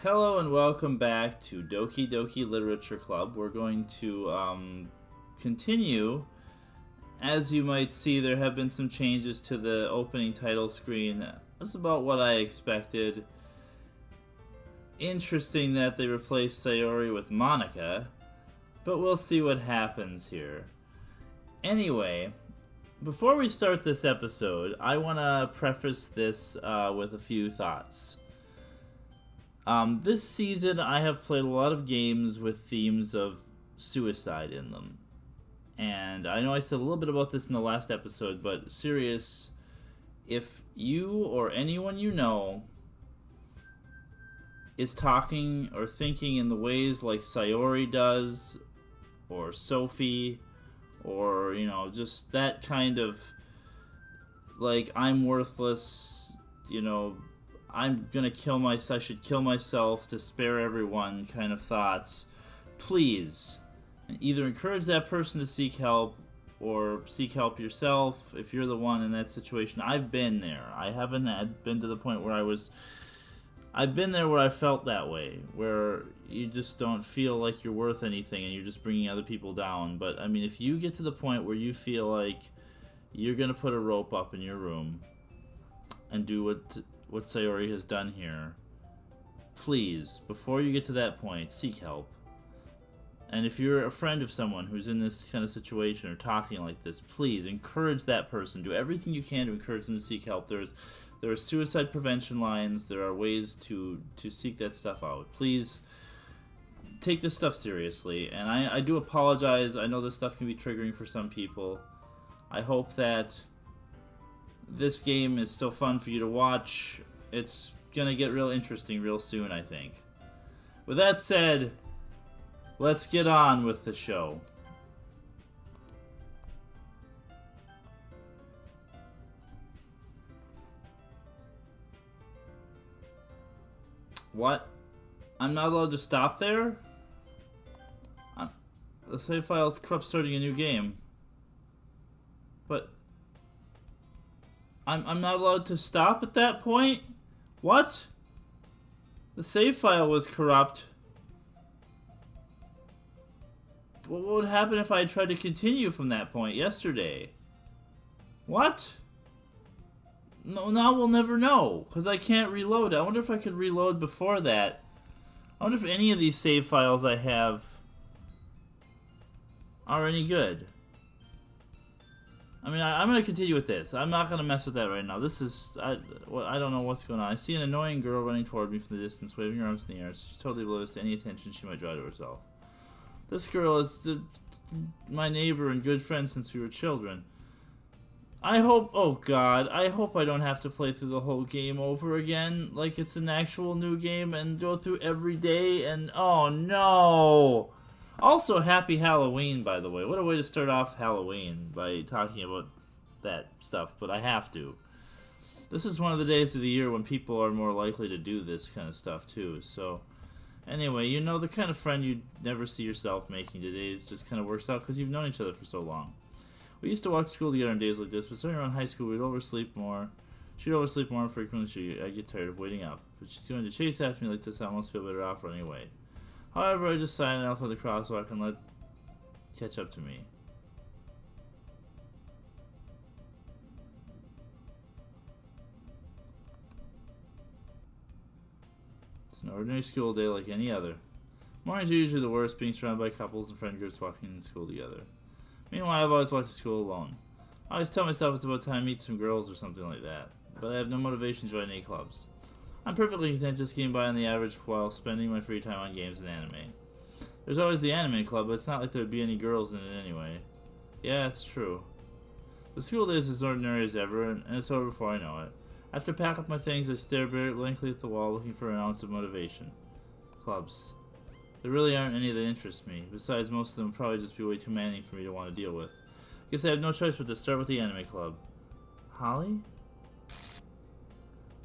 Hello and welcome back to Doki Doki Literature Club. We're going to continue. As you might see, there have been some changes to the opening title screen. That's about what I expected. Interesting that they replaced Sayori with Monika, but we'll see what happens here. Anyway, before we start this episode, I want to preface this with a few thoughts. This season, I have played a lot of games with themes of suicide in them. And I know I said a little bit about this in the last episode, but serious, if you or anyone you know is talking or thinking in the ways like Sayori does, or Sophie, or, just that kind of, like, I'm worthless, I'm gonna I should kill myself to spare everyone kind of thoughts, please, either encourage that person to seek help or seek help yourself if you're the one in that situation. I've been there. I haven't been to the point where I've been there where I felt that way, where you just don't feel like you're worth anything and you're just bringing other people down. But, I mean, if you get to the point where you feel like you're gonna put a rope up in your room and do what Sayori has done here, please, before you get to that point, seek help. And if you're a friend of someone who's in this kind of situation or talking like this, please encourage that person. Do everything you can to encourage them to seek help. There are suicide prevention lines. There are ways to seek that stuff out. Please take this stuff seriously. And I do apologize. I know this stuff can be triggering for some people. I hope that this game is still fun for you to watch. It's gonna get real interesting real soon, I think. With that said, let's get on with the show. What? I'm not allowed to stop there? The save file is corrupt starting a new game. But I'm not allowed to stop at that point? What? The save file was corrupt. What would happen if I tried to continue from that point yesterday? What? No, now we'll never know, because I can't reload. I wonder if I could reload before that. I wonder if any of these save files I have are any good. I mean, I'm going to continue with this. I'm not going to mess with that right now. This is... I don't know what's going on. I see an annoying girl running toward me from the distance, waving her arms in the air. She's totally oblivious to any attention she might draw to herself. This girl is my neighbor and good friend since we were children. I hope... Oh, God. I hope I don't have to play through the whole game over again, like it's an actual new game, and go through every day, and... Oh, no! Also, happy Halloween, by the way. What a way to start off Halloween, by talking about that stuff, but I have to. This is one of the days of the year when people are more likely to do this kind of stuff, too, so... Anyway, the kind of friend you'd never see yourself making today just kind of works out because you've known each other for so long. We used to walk to school together on days like this, but starting around high school, we'd oversleep more. She'd oversleep more frequently. I'd get tired of waiting up. But she's going to chase after me like this. I almost feel better off running away. However, I just sign out for the crosswalk and let catch up to me. It's an ordinary school day like any other. Mornings are usually the worst, being surrounded by couples and friend groups walking in school together. Meanwhile, I've always walked to school alone. I always tell myself it's about time to meet some girls or something like that, but I have no motivation to join any clubs. I'm perfectly content just getting by on the average while spending my free time on games and anime. There's always the anime club, but it's not like there'd be any girls in it anyway. Yeah, it's true. The school day is as ordinary as ever, and it's over before I know it. After I pack up my things, I stare blankly at the wall looking for an ounce of motivation. Clubs. There really aren't any that interest me. Besides, most of them would probably just be way too many for me to want to deal with. I guess I have no choice but to start with the anime club. Holly?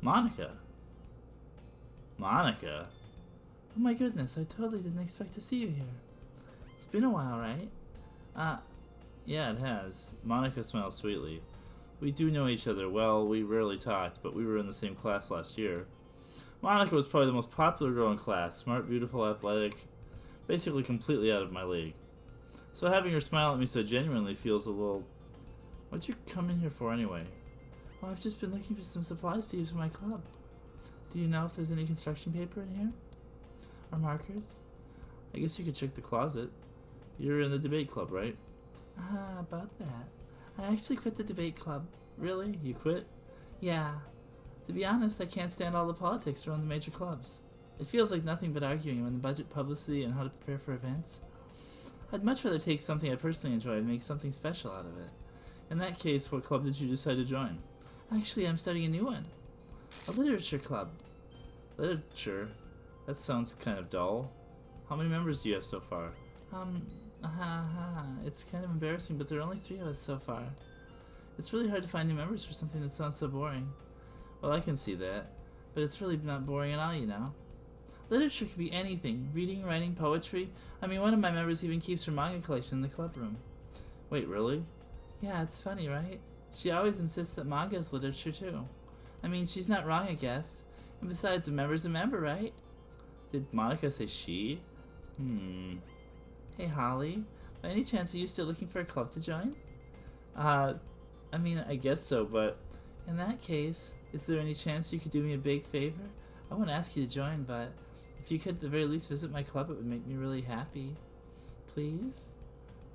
Monika? Monika? Oh my goodness, I totally didn't expect to see you here. It's been a while, right? Yeah, it has. Monika smiles sweetly. We do know each other well. We rarely talked, but we were in the same class last year. Monika was probably the most popular girl in class. Smart, beautiful, athletic. Basically completely out of my league. So having her smile at me so genuinely feels a little... What'd you come in here for anyway? Well, I've just been looking for some supplies to use for my club. Do you know if there's any construction paper in here? Or markers? I guess you could check the closet. You're in the debate club, right? About that. I actually quit the debate club. Really? You quit? Yeah. To be honest, I can't stand all the politics around the major clubs. It feels like nothing but arguing on the budget, publicity, and how to prepare for events. I'd much rather take something I personally enjoy and make something special out of it. In that case, what club did you decide to join? Actually, I'm starting a new one. A literature club. Literature? That sounds kind of dull. How many members do you have so far? It's kind of embarrassing, but there are only 3 of us so far. It's really hard to find new members for something that sounds so boring. Well, I can see that. But it's really not boring at all, you know. Literature can be anything. Reading, writing, poetry. I mean, one of my members even keeps her manga collection in the club room. Wait, really? Yeah, it's funny, right? She always insists that manga is literature, too. I mean, she's not wrong, I guess. And besides, a member's a member, right? Did Monika say she? Hey, Holly. By any chance, are you still looking for a club to join? I mean, I guess so, but in that case, is there any chance you could do me a big favor? I won't ask you to join, but if you could at the very least visit my club, it would make me really happy. Please?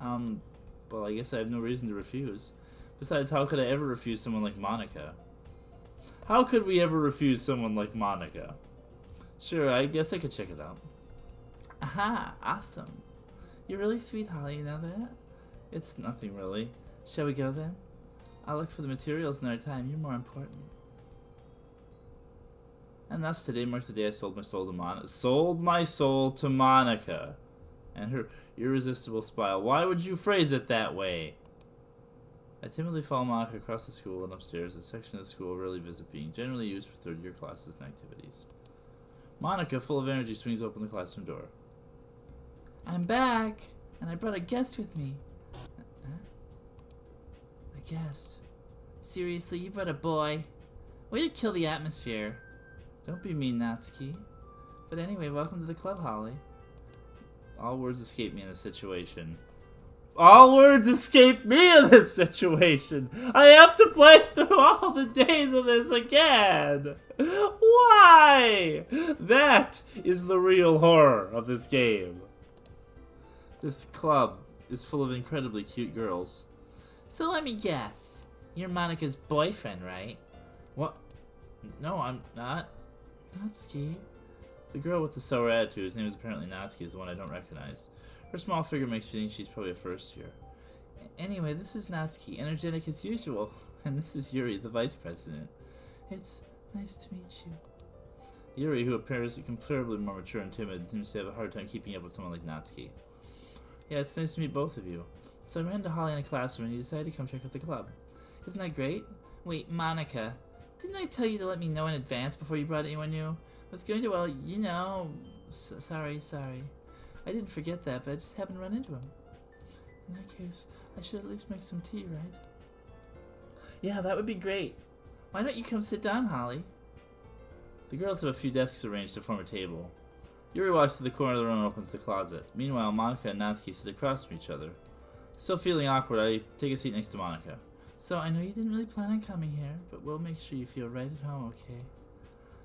Well, I guess I have no reason to refuse. Besides, how could I ever refuse someone like Monika? How could we ever refuse someone like Monika? Sure, I guess I could check it out. Aha, awesome. You're really sweet, Holly, you know that? It's nothing really. Shall we go then? I'll look for the materials in our time. You're more important. And thus today marks the day I sold my soul to Monika. Sold my soul to Monika. And her irresistible smile. Why would you phrase it that way? I timidly follow Monika across the school and upstairs, a section of the school rarely visit being generally used for third-year classes and activities. Monika, full of energy, swings open the classroom door. I'm back, and I brought a guest with me. A guest? Seriously, you brought a boy? Way to kill the atmosphere. Don't be mean, Natsuki. But anyway, welcome to the club, Holly. All words escape me in this situation. All words escape me in this situation. I have to play through all the days of this again. Why? That is the real horror of this game. This club is full of incredibly cute girls. So let me guess. You're Monika's boyfriend, right? What? No, I'm not. Natsuki. The girl with the sour attitude, whose name is apparently Natsuki, is the one I don't recognize. Her small figure makes me think she's probably a first year. Anyway, this is Natsuki, energetic as usual. And this is Yuri, the vice president. It's nice to meet you. Yuri, who appears comparably more mature and timid, seems to have a hard time keeping up with someone like Natsuki. Yeah, it's nice to meet both of you. So I ran into Holly in a classroom and you decided to come check out the club. Isn't that great? Wait, Monika, didn't I tell you to let me know in advance before you brought anyone new? I was going to, well, you know... Sorry. I didn't forget that, but I just happened to run into him. In that case, I should at least make some tea, right? Yeah, that would be great. Why don't you come sit down, Holly? The girls have a few desks arranged to form a table. Yuri walks to the corner of the room and opens the closet. Meanwhile, Monika and Natsuki sit across from each other. Still feeling awkward, I take a seat next to Monika. So, I know you didn't really plan on coming here, but we'll make sure you feel right at home, okay?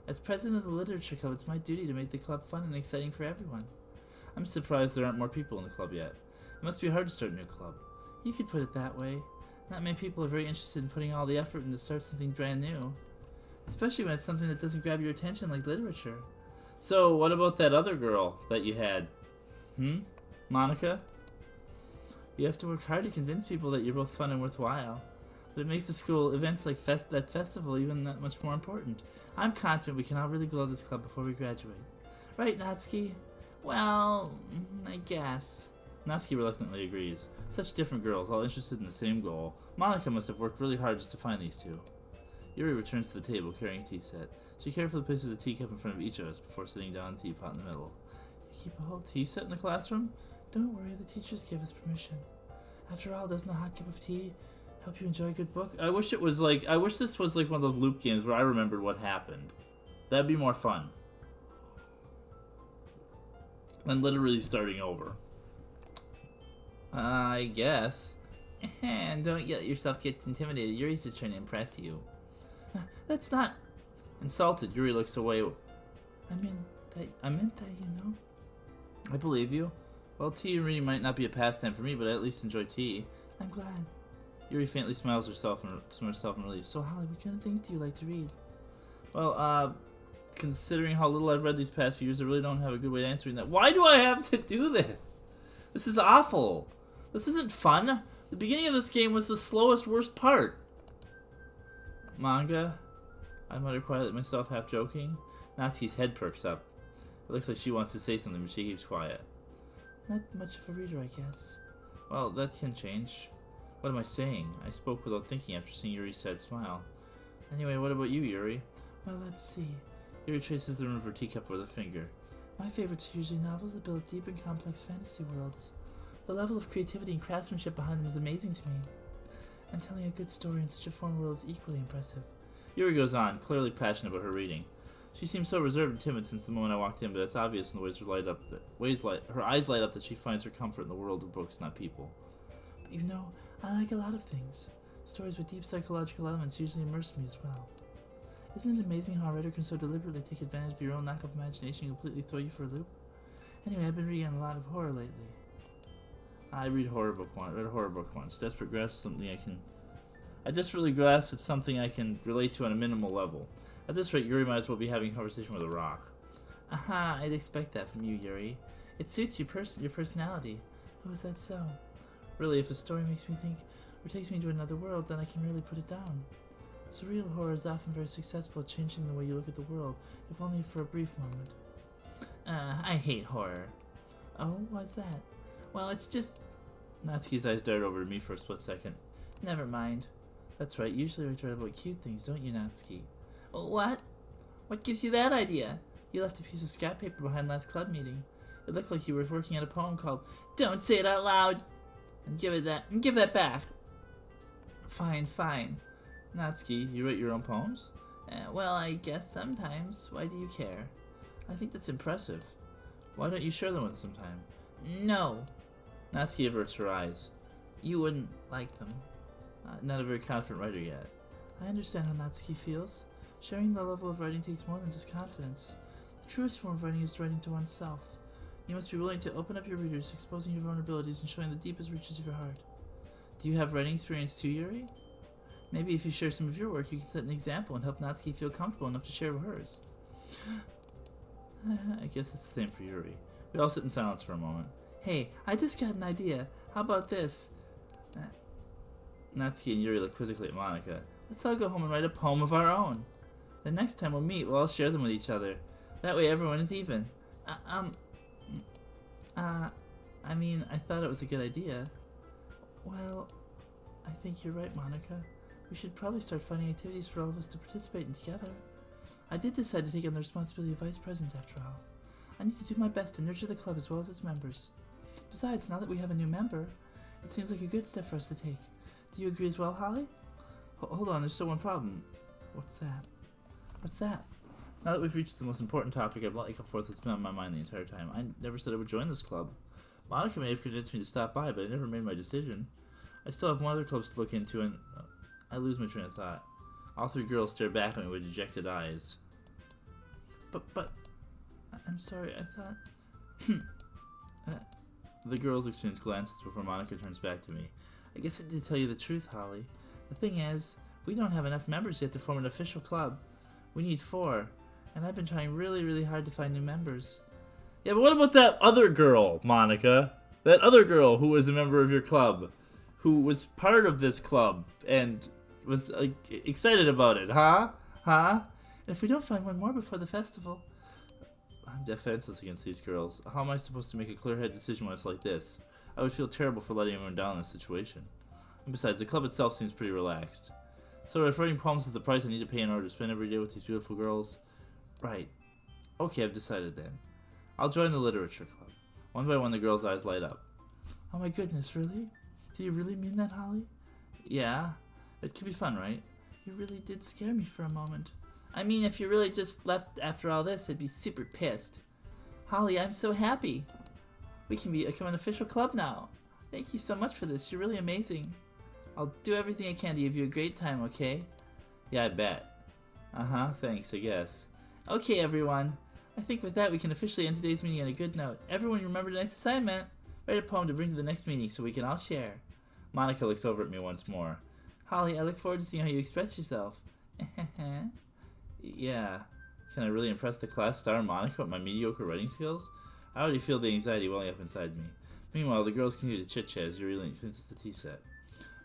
As president of the Literature Club, it's my duty to make the club fun and exciting for everyone. I'm surprised there aren't more people in the club yet. It must be hard to start a new club. You could put it that way. Not many people are very interested in putting all the effort into start something brand new. Especially when it's something that doesn't grab your attention like literature. So, what about that other girl that you had? Monika? You have to work hard to convince people that you're both fun and worthwhile. But it makes the school events like that festival even that much more important. I'm confident we can all really blow this club before we graduate. Right, Natsuki? Well, I guess. Natsuki reluctantly agrees. Such different girls, all interested in the same goal. Monika must have worked really hard just to find these two. Yuri returns to the table carrying a tea set. She carefully places a teacup in front of each of us before sitting down on the teapot in the middle. You keep a whole tea set in the classroom? Don't worry, the teachers give us permission. After all, doesn't a hot cup of tea help you enjoy a good book? I wish this was like one of those loop games where I remembered what happened. That'd be more fun than literally starting over. I guess. And don't let yourself get intimidated. Yuri's just trying to impress you. That's not... Insulted, Yuri looks away. I meant that, you know. I believe you. Well, tea and reading might not be a pastime for me, but I at least enjoy tea. I'm glad. Yuri faintly smiles to herself in relief. So, Holly, what kind of things do you like to read? Well, considering how little I've read these past few years, I really don't have a good way of answering that. Why do I have to do this? This is awful. This isn't fun. The beginning of this game was the slowest, worst part. Manga? I mutter quietly to myself, half joking. Natsuki's head perks up. It looks like she wants to say something, but she keeps quiet. Not much of a reader, I guess. Well, that can change. What am I saying? I spoke without thinking after seeing Yuri's sad smile. Anyway, what about you, Yuri? Well, let's see. Yuri traces the rim of her teacup with a finger. My favorites are usually novels that build deep and complex fantasy worlds. The level of creativity and craftsmanship behind them is amazing to me. And telling a good story in such a foreign world is equally impressive. Yuri goes on, clearly passionate about her reading. She seems so reserved and timid since the moment I walked in, but it's obvious in the ways her eyes light up that she finds her comfort in the world of books, not people. But you know, I like a lot of things. Stories with deep psychological elements usually immerse me as well. Isn't it amazing how a writer can so deliberately take advantage of your own lack of imagination and completely throw you for a loop? Anyway, I've been reading a lot of horror lately. I read a horror book once. Desperate grasp something I desperately grasped at something I can relate to on a minimal level. At this rate, Yuri might as well be having a conversation with a rock. Aha, I'd expect that from you, Yuri. It suits your personality. Oh, is that so? Really, if a story makes me think or takes me into another world, then I can really put it down. Surreal horror is often very successful at changing the way you look at the world, if only for a brief moment. I hate horror. Oh, why's that? Well, it's just... Natsuki's eyes darted over to me for a split second. Never mind. That's right, usually we write about cute things, don't you, Natsuki? What? What gives you that idea? You left a piece of scrap paper behind last club meeting. It looked like you were working on a poem called Don't Say It Out Loud! And give that back. Fine. Natsuki, you write your own poems? Well, I guess sometimes. Why do you care? I think that's impressive. Why don't you share them with us sometime? No. Natsuki averts her eyes. You wouldn't like them. Not a very confident writer yet. I understand how Natsuki feels. Sharing the level of writing takes more than just confidence. The truest form of writing is writing to oneself. You must be willing to open up your readers, exposing your vulnerabilities and showing the deepest reaches of your heart. Do you have writing experience too, Yuri? Maybe if you share some of your work, you can set an example and help Natsuki feel comfortable enough to share hers. I guess it's the same for Yuri. We all sit in silence for a moment. Hey, I just got an idea. How about this? Natsuki and Yuri look quizzically at Monika. Let's all go home and write a poem of our own. The next time we'll meet, we'll all share them with each other. That way everyone is even. I mean, I thought it was a good idea. Well, I think you're right, Monika. We should probably start finding activities for all of us to participate in together. I did decide to take on the responsibility of vice president after all. I need to do my best to nurture the club as well as its members. Besides, now that we have a new member, it seems like a good step for us to take. Do you agree as well, Holly? Hold on, there's still one problem. What's that? Now that we've reached the most important topic I'd like to come forth, that's been on my mind the entire time. I never said I would join this club. Monika may have convinced me to stop by, but I never made my decision. I still have one other club to look into, and I lose my train of thought. All three girls stare back at me with dejected eyes. But, I'm sorry, I thought... The girls exchange glances before Monika turns back to me. I guess I need to tell you the truth, Holly. The thing is, we don't have enough members yet to form an official club. We need 4, and I've been trying really, really hard to find new members. Yeah, but what about that other girl, Monika? That other girl who was a member of your club, who was part of this club, and was excited about it, huh? And if we don't find one more before the festival... I'm defenseless against these girls. How am I supposed to make a clear-headed decision when it's like this? I would feel terrible for letting everyone down in this situation. And besides, the club itself seems pretty relaxed. So if writing poems is the price I need to pay in order to spend every day with these beautiful girls... Right. Okay, I've decided then. I'll join the literature club. One by one, the girls' eyes light up. Oh my goodness, really? Do you really mean that, Holly? Yeah. It could be fun, right? You really did scare me for a moment. I mean, if you really just left after all this, I'd be super pissed. Holly, I'm so happy. We can become an official club now. Thank you so much for this. You're really amazing. I'll do everything I can to give you a great time, okay? Yeah, I bet. Uh-huh, thanks, I guess. Okay, everyone. I think with that, we can officially end today's meeting on a good note. Everyone remember tonight's assignment. Write a poem to bring to the next meeting so we can all share. Monika looks over at me once more. Holly, I look forward to seeing how you express yourself. Yeah. Can I really impress the class star Monika with my mediocre writing skills? I already feel the anxiety welling up inside me. Meanwhile, the girls continue to chit-chat as you're reeling cleans up the tea set.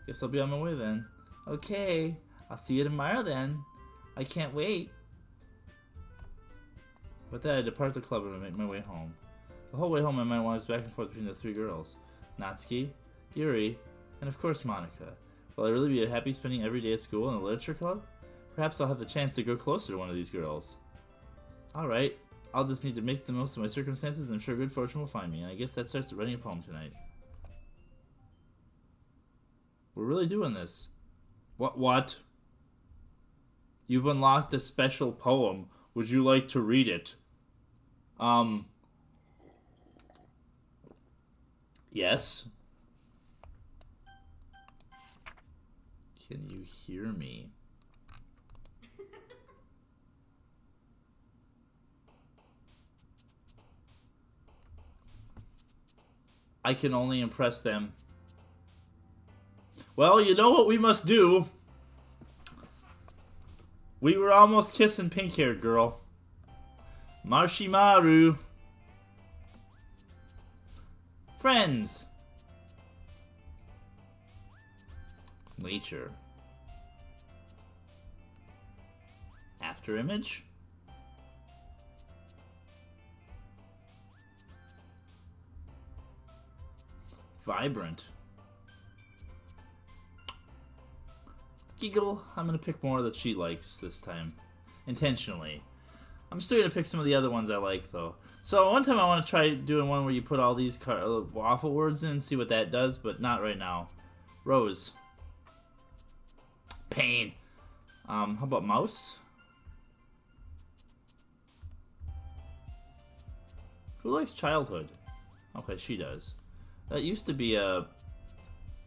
Guess I'll be on my way then. Okay, I'll see you tomorrow then. I can't wait. With that, I depart the club and I make my way home. The whole way home, my mind wanders back and forth between the three girls. Natsuki, Yuri, and of course Monika. Will I really be happy spending every day at school in a literature club? Perhaps I'll have the chance to grow closer to one of these girls. Alright, I'll just need to make the most of my circumstances and I'm sure good fortune will find me, and I guess that starts writing a poem tonight. We're really doing this. What? You've unlocked a special poem. Would you like to read it? Yes? Can you hear me? I can only impress them. Well, you know what we must do. We were almost kissing pink-haired girl. Marshimaru. Friends. Nature. After image. Vibrant. Giggle. I'm gonna pick more that she likes this time. Intentionally. I'm still gonna pick some of the other ones I like though. So one time I want to try doing one where you put all these waffle words in and see what that does, but not right now. Rose. Pain. How about mouse? Who likes childhood? Okay, she does. That used to be a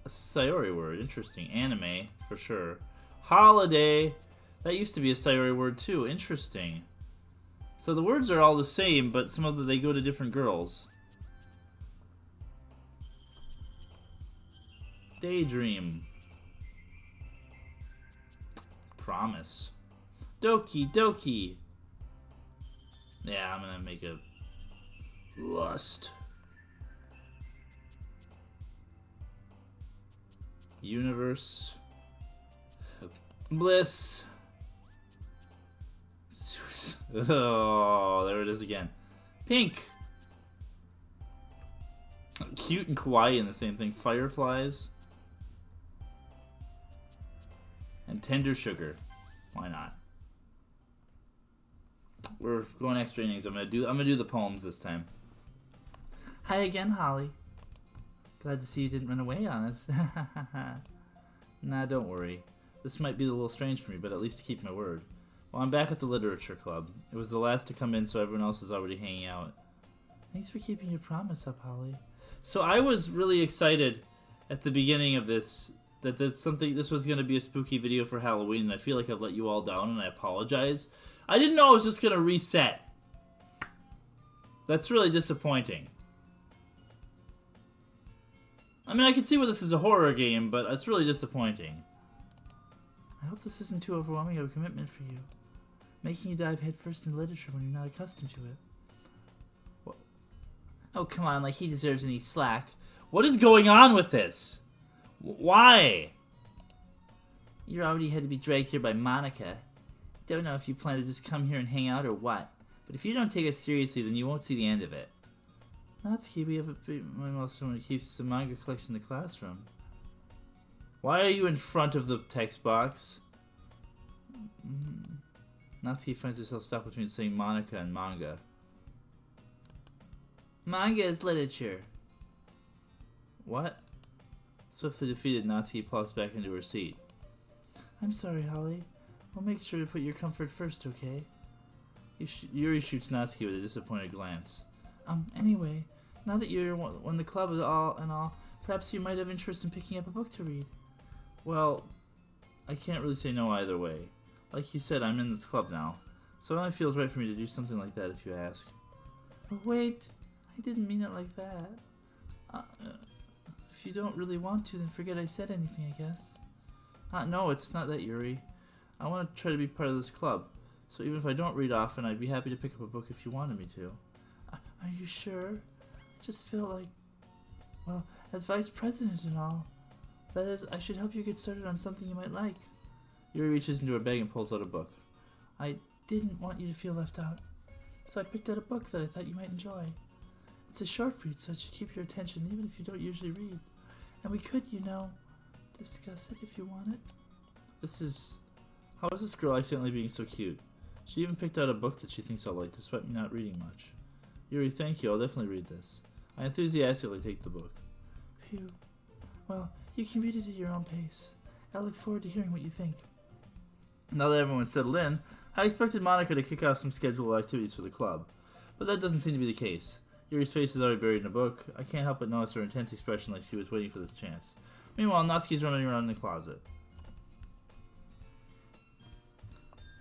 Sayori word. Interesting. Anime, for sure. Holiday. That used to be a Sayori word too. Interesting. So the words are all the same, but some of them they go to different girls. Daydream. Promise. Doki Doki. Yeah, I'm gonna make a lust. Universe. Bliss. Oh, there it is again. Pink. Cute and kawaii in the same thing. Fireflies. And tender sugar. Why not? We're going extra innings. I'm gonna do the poems this time. Hi again, Holly. Glad to see you didn't run away on us. Nah, don't worry. This might be a little strange for me, but at least to keep my word. Well, I'm back at the literature club. It was the last to come in, so everyone else is already hanging out. Thanks for keeping your promise up, Holly. So I was really excited at the beginning of this that this was going to be a spooky video for Halloween, and I feel like I've let you all down, and I apologize. I didn't know I was just going to reset. That's really disappointing. I mean, I can see why this is a horror game, but it's really disappointing. I hope this isn't too overwhelming of a commitment for you. Making you dive headfirst into literature when you're not accustomed to it. What? Oh, come on, like he deserves any slack. What is going on with this? Why? You already had to be dragged here by Monika. Don't know if you plan to just come here and hang out or what, but if you don't take us seriously, then you won't see the end of it. Natsuki, we have someone who keeps the manga collection in the classroom. Why are you in front of the text box? Natsuki finds herself stuck between saying Monika and manga. Manga is literature. What? Swiftly defeated, Natsuki plops back into her seat. I'm sorry, Holly. I'll make sure to put your comfort first, okay? Yuri shoots Natsuki with a disappointed glance. Anyway, now that you're on the club and all, perhaps you might have interest in picking up a book to read. Well, I can't really say no either way. Like you said, I'm in this club now, so it only feels right for me to do something like that if you ask. Oh, wait, I didn't mean it like that. If you don't really want to, then forget I said anything, I guess. No, it's not that, Yuri. I want to try to be part of this club, so even if I don't read often, I'd be happy to pick up a book if you wanted me to. Are you sure? I just feel like, well, as vice president and all, that is, I should help you get started on something you might like. Yuri reaches into her bag and pulls out a book. I didn't want you to feel left out, so I picked out a book that I thought you might enjoy. It's a short read, so it should keep your attention even if you don't usually read. And we could, discuss it if you want it. How is this girl accidentally being so cute? She even picked out a book that she thinks I'll like, despite me not reading much. Yuri, thank you. I'll definitely read this. I enthusiastically take the book. Phew. Well, you can read it at your own pace. I look forward to hearing what you think. Now that everyone's settled in, I expected Monika to kick off some scheduled activities for the club. But that doesn't seem to be the case. Yuri's face is already buried in a book. I can't help but notice her intense expression like she was waiting for this chance. Meanwhile, Natsuki's running around in the closet.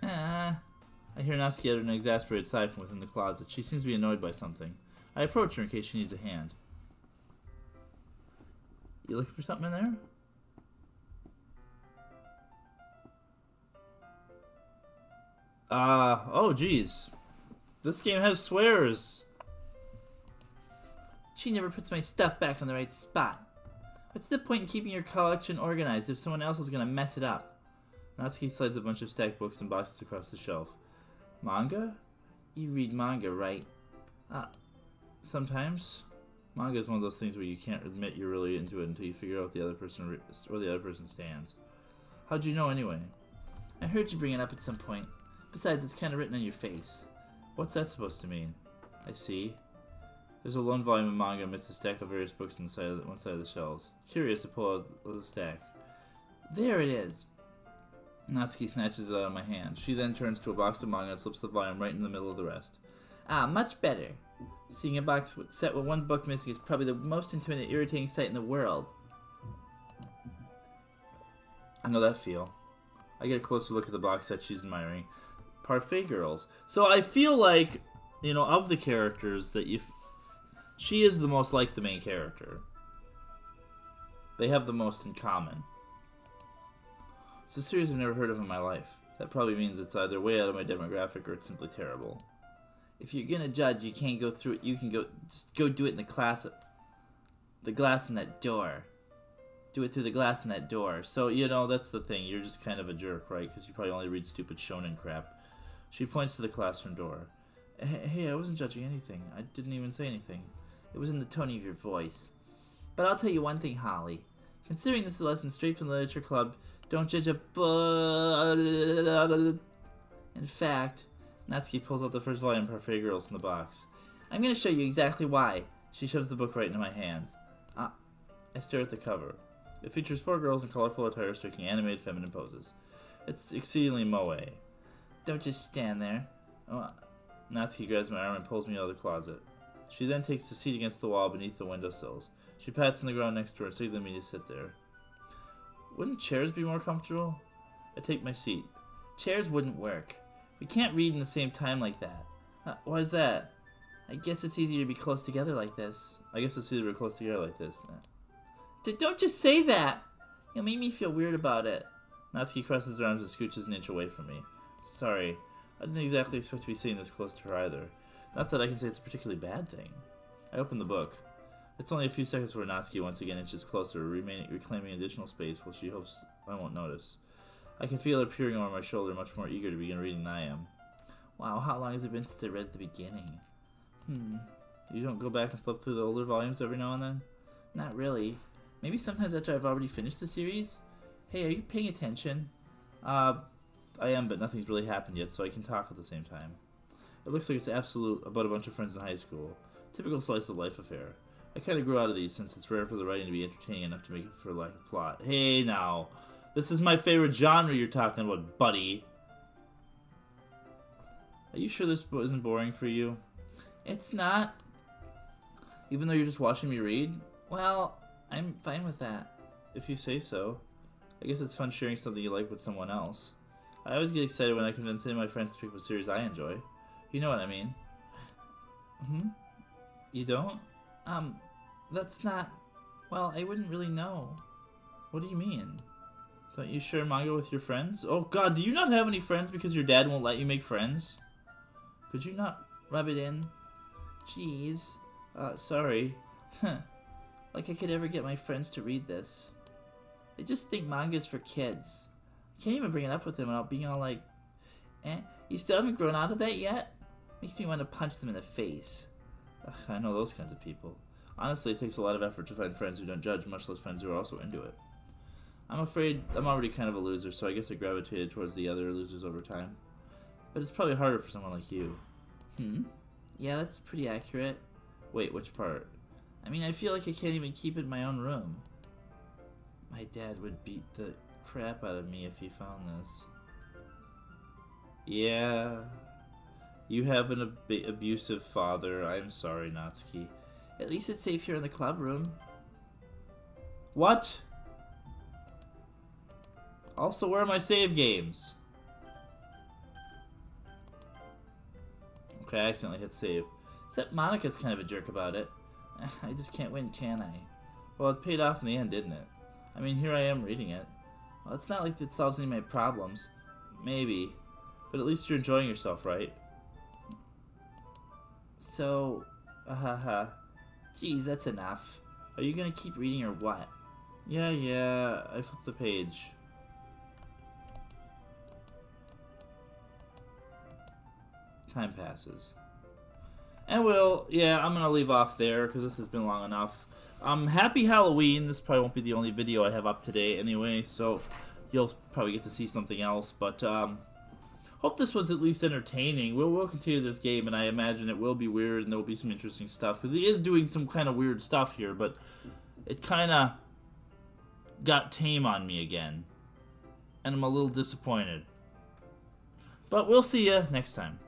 I hear Natsuki utter an exasperated sigh from within the closet. She seems to be annoyed by something. I approach her in case she needs a hand. You looking for something in there? Oh geez. This game has swears. She never puts my stuff back in the right spot. What's the point in keeping your collection organized if someone else is gonna mess it up? Natsuki slides a bunch of stacked books and boxes across the shelf. Manga? You read manga, right? Sometimes. Manga is one of those things where you can't admit you're really into it until you figure out the other person where the other person stands. How'd you know anyway? I heard you bring it up at some point. Besides, it's kind of written on your face. What's that supposed to mean? I see. There's a lone volume of manga amidst a stack of various books on one side of the shelves. Curious to pull out the stack. There it is. Natsuki snatches it out of my hand. She then turns to a box of manga and slips the volume right in the middle of the rest. Much better. Seeing a box set with one book missing is probably the most intimidating, irritating sight in the world. I know that feel. I get a closer look at the box set she's admiring. Parfait Girls. So I feel like, of the characters that she is the most like the main character. They have the most in common. It's a series I've never heard of in my life. That probably means it's either way out of my demographic or it's simply terrible. If you're gonna judge, you can't go through it. You can just go do it in the glass in that door. Do it through the glass in that door. So, that's the thing. You're just kind of a jerk, right? Because you probably only read stupid shonen crap. She points to the classroom door. Hey, I wasn't judging anything. I didn't even say anything. It was in the tone of your voice. But I'll tell you one thing, Holly. Considering this is a lesson straight from the literature club, don't judge a book. In fact, Natsuki pulls out the first volume of Parfait Girls in the box. I'm going to show you exactly why. She shoves the book right into my hands. I stare at the cover. It features 4 girls in colorful attire striking animated feminine poses. It's exceedingly moe. Don't just stand there. Natsuki grabs my arm and pulls me out of the closet. She then takes a seat against the wall beneath the windowsills. She pats on the ground next to her, signaling me to sit there. Wouldn't chairs be more comfortable? I take my seat. Chairs wouldn't work. We can't read in the same time like that. Why is that? I guess it's easier to be close together like this. Don't just say that! You'll make me feel weird about it. Natsuki crosses her arms and scooches an inch away from me. Sorry, I didn't exactly expect to be sitting this close to her either. Not that I can say it's a particularly bad thing. I open the book. It's only a few seconds before Natsuki once again inches closer, reclaiming additional space while she hopes I won't notice. I can feel her peering over my shoulder, much more eager to begin reading than I am. Wow, how long has it been since I read at the beginning? You don't go back and flip through the older volumes every now and then? Not really. Maybe sometimes after I've already finished the series? Hey, are you paying attention? I am, but nothing's really happened yet, so I can talk at the same time. It looks like it's about a bunch of friends in high school. Typical slice of life affair. I kind of grew out of these since it's rare for the writing to be entertaining enough to make it for lack of plot. Hey now, this is my favorite genre you're talking about, buddy. Are you sure this isn't boring for you? It's not. Even though you're just watching me read? Well, I'm fine with that. If you say so. I guess it's fun sharing something you like with someone else. I always get excited when I convince any of my friends to pick up a series I enjoy. You know what I mean. You don't? That's not... Well, I wouldn't really know. What do you mean? Don't you share manga with your friends? Oh god, do you not have any friends because your dad won't let you make friends? Could you not rub it in? Jeez. Sorry. Like I could ever get my friends to read this. They just think manga's for kids. I can't even bring it up with them without being all like, you still haven't grown out of that yet? Makes me want to punch them in the face. Ugh, I know those kinds of people. Honestly, it takes a lot of effort to find friends who don't judge, much less friends who are also into it. I'm afraid I'm already kind of a loser, so I guess I gravitated towards the other losers over time. But it's probably harder for someone like you. Yeah, that's pretty accurate. Wait, which part? I mean, I feel like I can't even keep it in my own room. My dad would beat the crap out of me if he found this. Yeah. You have an abusive father. I'm sorry, Natsuki. At least it's safe here in the club room. What? Also, where are my save games? Okay, I accidentally hit save. Except Monika's kind of a jerk about it. I just can't win, can I? Well, it paid off in the end, didn't it? I mean, here I am reading it. Well, it's not like it solves any of my problems. Maybe. But at least you're enjoying yourself, right? So, geez, that's enough. Are you gonna keep reading or what? Yeah, I flipped the page. Time passes. And I'm gonna leave off there because this has been long enough. Happy Halloween. This probably won't be the only video I have up today anyway, so you'll probably get to see something else. But hope this was at least entertaining. We'll continue this game, and I imagine it will be weird, and there will be some interesting stuff because he is doing some kind of weird stuff here. But it kind of got tame on me again, and I'm a little disappointed. But we'll see you next time.